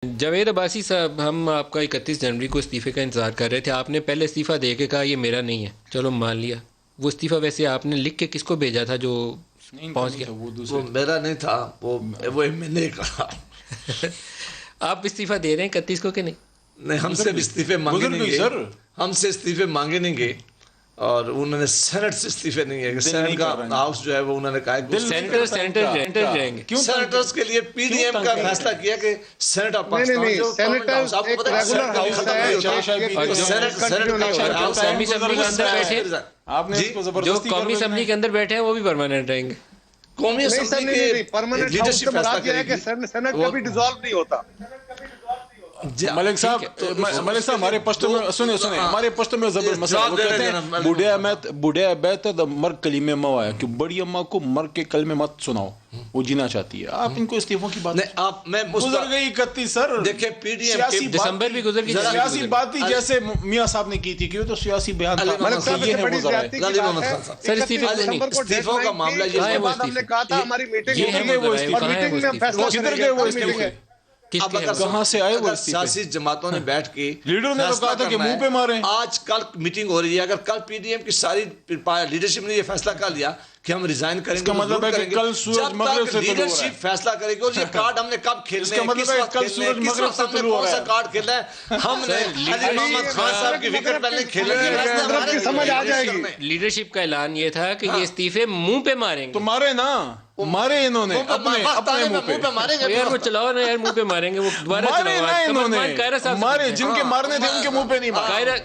جاوید عباسی صاحب، ہم آپ کا 31 جنوری کو استعفے کا انتظار کر رہے تھے. آپ نے پہلے استعفیٰ دے کے کہا یہ میرا نہیں ہے، چلو مان لیا. وہ استعفیٰ ویسے آپ نے لکھ کے کس کو بھیجا تھا جو پہنچ گیا؟ وہ میرا نہیں تھا، وہ میں نے کہا. آپ استعفیٰ دے رہے ہیں 31 کو کہ نہیں؟ نہیں، ہم سے استعفے مانگے نہیں گے، ہم سے استعفے مانگے نہیں گے، اور انہوں نے سینٹ سے استعفے نہیں ہے. سینٹ کا ہاؤس جو ہے وہ انہوں نے کہا کہ سینیٹر جائیں گے. سینیٹرز کے لیے پی ڈی ایم کا فیصلہ کیا کہ سینٹ آف پاکستان جو سینیٹر قومی اسمبلی کے اندر بیٹھے ہیں وہ بھی پرماننٹ رہیں گے. قومی اسمبلی کے لیڈرشپ فیصلہ کرے گی. سینٹ کبھی ڈیزالو نہیں ہوتا. ملک صاحب ہمارے پشتو میں سنیں ہمارے پشتو میں زبر مسئلہ وہ کہتے ہیں بوڑھے بیت مر کلمے موایا کہ بڑی اماں کو مر کے کلمے مت سناؤ، وہ جینا چاہتی ہے. آپ ان کو استعفوں کی بات نہیں، آپ میں گزر گئی 31 سر. دیکھیں پی ڈی ایم دسمبر بھی گزر گئی. سیاسی بات ہی جیسے میاں صاحب نے کی تھی کہ وہ تو سیاسی بیان تھا. یہ ہے وہ ذرا سر استعفوں کا معاملہ یہ ہے. ہم نے کہا تھا ہماری میٹنگ کدھر گئے وہ استعفے؟ کہاں سے آئے وہ سیاسی جماعتوں نے بیٹھ کے لیڈر نے تو کہا تھا کہ منہ پہ ماریں. آج کل میٹنگ ہو رہی ہے، اگر کل پی ڈی ایم کی ساری لیڈرشپ نے یہ فیصلہ کر لیا کہ ہم ریزائن کریں گے، اس کا مطلب ہے کہ کل سورج مغرب سے طلوع ہو رہا ہے. لیڈرشپ فیصلہ کرے گی اور یہ کارڈ ہم نے کب کھیلنے ہیں، کس وقت کھیلنے ہیں، کس وقت ہم نے کون سا کارڈ کھیلنا ہے. ہم نے علی محمد خان صاحب کی وکٹ پہلے کھیلیں گے، سمجھ آ جائے گی. لیڈرشپ کا اعلان یہ تھا کہ یہ استعفے منہ پہ ماریں گے. تو مارے نا، مارے انہوں نے اپنے منہ پہ ماریں گے. یار وہ چلاؤ نا یار، منہ پہ ماریں گے. وہ دوبارہ مارے نا انہوں نے، مارے جن کے مارنے تھے ان کے منہ پہ نہیں مارے.